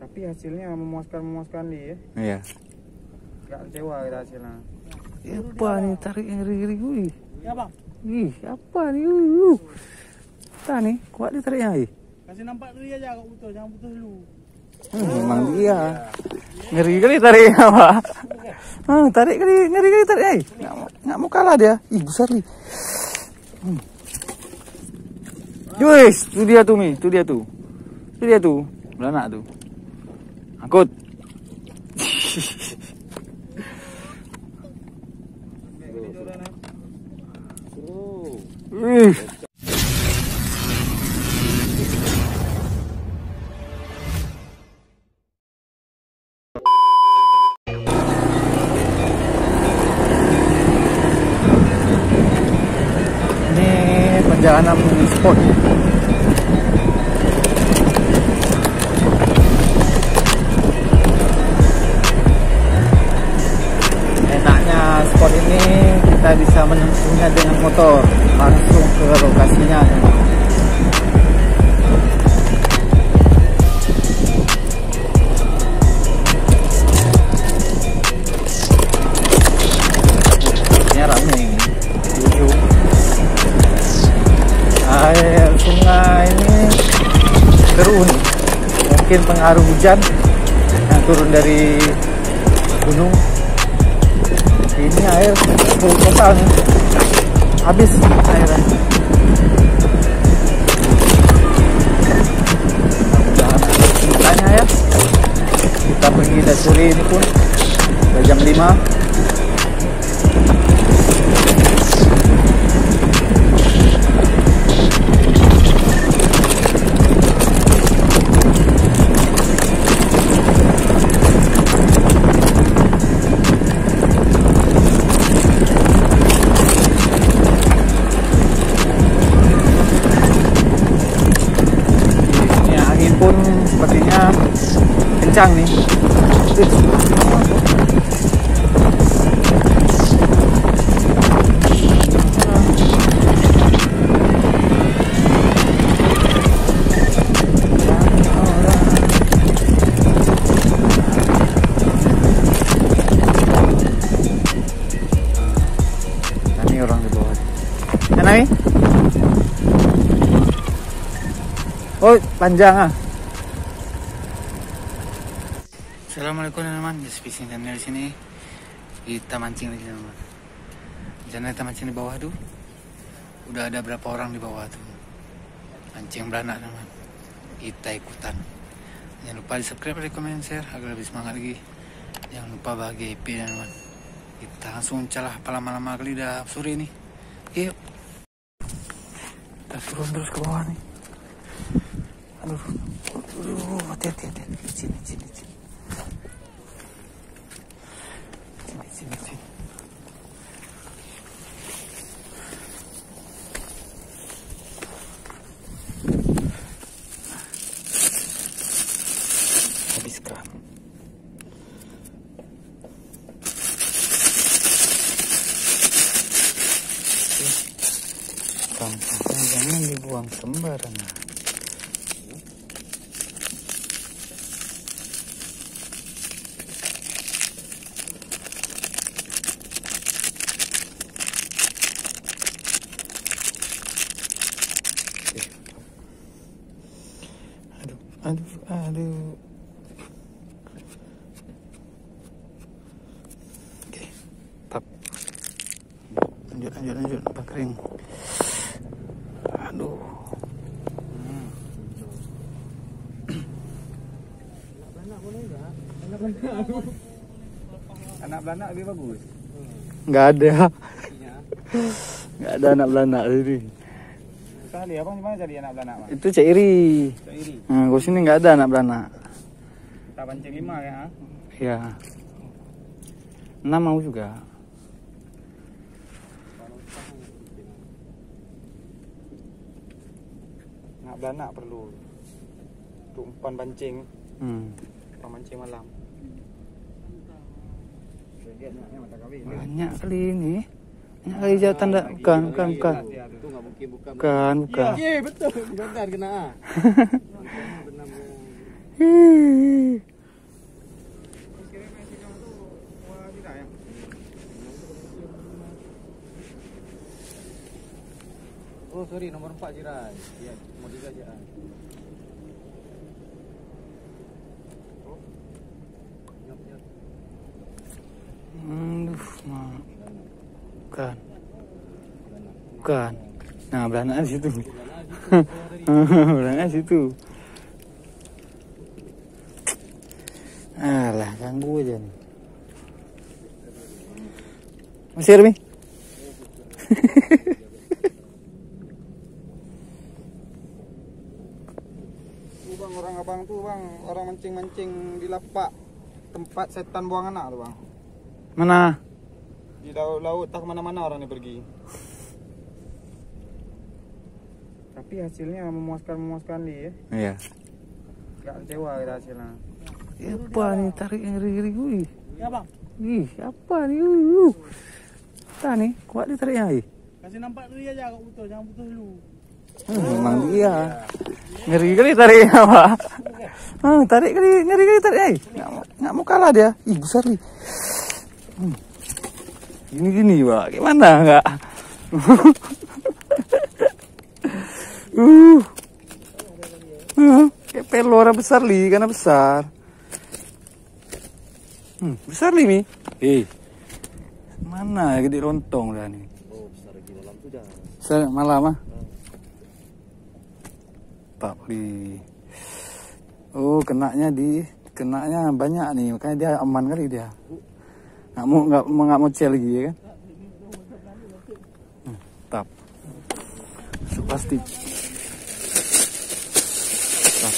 Tapi hasilnya memuaskan li ya. Iya. Gak kecewa kita hasilnya. Apa nih tarik ngeri-ngeri gue? Ya bang. Ih, apa nih? Kita nih, kuat dia tariknya. Kasih nampak dulu aja kau putus, jangan putus dulu. Memang dia. Ngeri kali tariknya, Pak. Tarik kali, ngeri kali tariknya. Nggak mau kalah dia. Ih, besar nih. Wes, itu dia tuh, Mi. Itu dia tuh. Itu dia tuh. Belanak tuh. Angkut. Ini perjalanan spot. Enaknya spot ini kita bisa menempuhnya dengan motor langsung ke lokasinya. Ini ramai ini. Air sungai ini keruh nih. Mungkin pengaruh hujan yang turun dari gunung. Ini air full total nih. Habis airnya. Mudah-mudahan ada ceritanya ya. Kita pergi dari sore ini pun udah jam 5. Pun sepertinya kencang nih. Ini orang di bawah. Kenapa? Oh, panjang ah. Assalamualaikum teman-teman, Fishing Channel sini. Kita mancing lagi teman-teman. Jangan kita mancing di bawah tuh. Udah ada berapa orang di bawah tuh. Mancing beranak teman-teman. Kita ikutan. Jangan lupa di subscribe, like, comment, share agar lebih semangat lagi. Jangan lupa bahagia IP teman-teman. Kita langsung calah lama-lama kali dah sore nih. Yuk. Kita turun terus ke bawah nih. Aduh, hati-hati. Sini. Habiskan. Sampahnya jangan dibuang sembarangan. Aduh. Oke, tap. Lanjut, nampak kering. Aduh. Anak belanak lebih bagus. Nggak ada. Nggak ada anak belanak tadi. Tadi abang gimana cari anak belanak, Bang? Itu Cak Iri. Iri. Nah, sini nggak ada anak belanak. Kita pancing 5 ya? Iya. 6 mau juga. Anak belanak perlu. Untuk umpan pancing. Umpan pancing malam. Banyak kali ini. Banyak kali jauh tanda. Bukan. Iya, betul. Bukan kena. Oh sorry, nomor 4 Jiran. Ya, nomor 3 Jiran. Oh. Nyop. Bukan. Bukan. Nah, beranak di situ. Beranak di situ. Alah, ganggu aja nih. Masih Mi? Tuh bang, orang abang tuh bang, orang mancing-mancing di lapak tempat setan buang anak tuh bang. Mana? Di laut tak kemana-mana orang ini pergi. Tapi hasilnya memuaskan dia ya. Iya. Gak kecewa kita hasilnya. Apa nih tarik ngeri-ngeri gue? Ya bang, Ih, apa nih? Kita nih, kuat ditariknya ih. kasih nampak dulu aja kau putus, jangan putus dulu. Memang dia. Ngeri kali tariknya, Pak. Tarik kali, ngeri kali tariknya. Nggak mau kalah dia. Ih, besar nih. Gini, Pak. Gimana enggak? Kayak pelora besar li, karena besar. Besar li Mi. Mana gede lontong dah nih. Oh besar lagi dalam tuh dah. Besar malam ah. Tak li. Oh kenanya banyak nih, makanya dia aman kali dia. Nggak mau cel lagi ya kan? Tap. Plastik. Tap.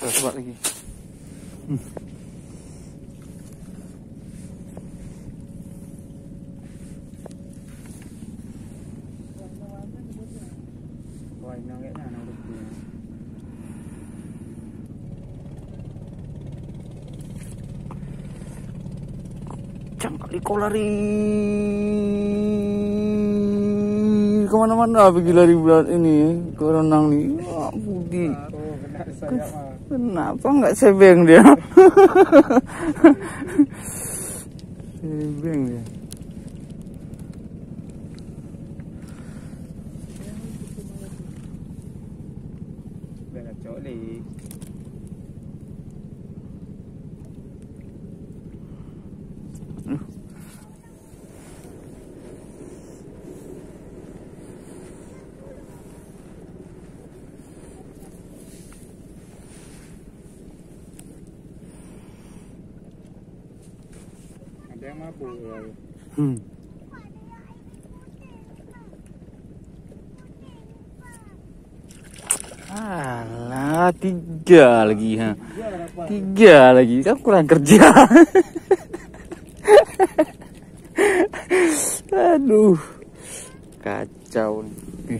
Kita coba lagi. Wah ini kayaknya anak udah. Jangan kali kau lari kemana-mana pergi lari bulan ini ke renang nih. Wah, Budi. Oh kena saya mah. Kenapa nggak sebeng dia? Sebeng dia. Udah kacau li. Ada yang mabuk ya. Alah, 3 lagi ha. 3 lagi, kan kurang kerja. Aduh, kacau nih.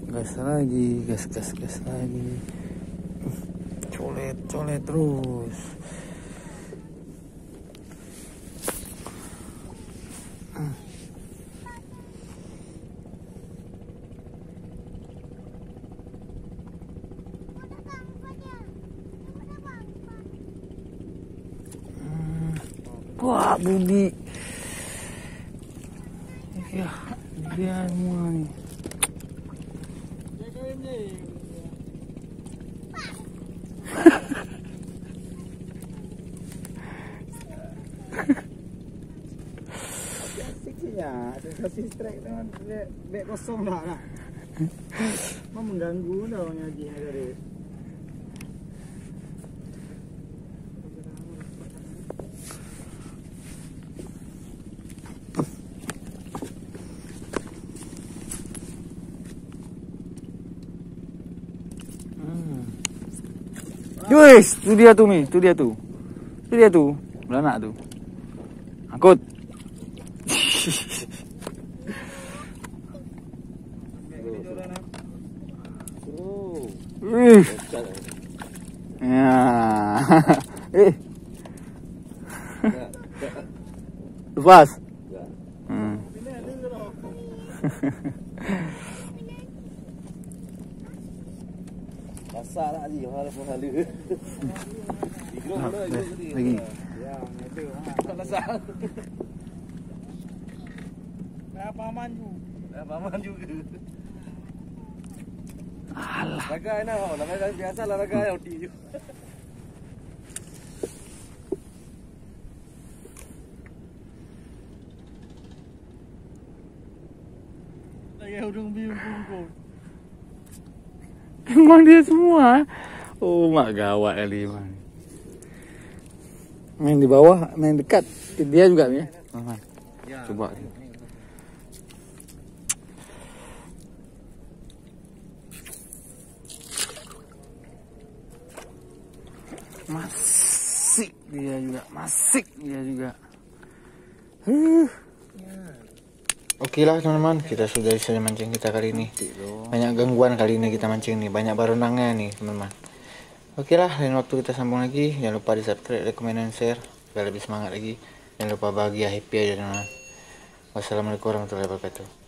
Gas lagi, gas lagi. Colet terus. Wah, Budi. Ya, dia semua nih. Asik sih ya, ada kasih strike dengan bek kosong dah lah. Mau mengganggu dah orang lagi dari. Wes, itu dia tuh Mi, itu dia tuh. Beranak tuh. Angkut. Ya. Lepas. Pasal lagi, mahal. Lagi. Ya, itu. Tak pasal. Berapa manju? Paman juga. Alah. Raga enak, namanya biasa lah raga yang tinggi. Lagi udang biung kungkung. Emang dia semua. Oh, mak gawat kali bang. Main di bawah, main dekat. Dia juga ya. Coba. Masik dia juga, masik dia juga. Oke lah teman-teman, kita sudah selesai mancing kita kali ini. Banyak gangguan kali ini kita mancing nih, banyak barunangnya nih teman-teman. Oke lah, lain waktu kita sambung lagi. Jangan lupa di subscribe, komen, dan share biar lebih semangat lagi. Jangan lupa bahagia, happy aja teman-teman. Wassalamualaikum warahmatullahi wabarakatuh.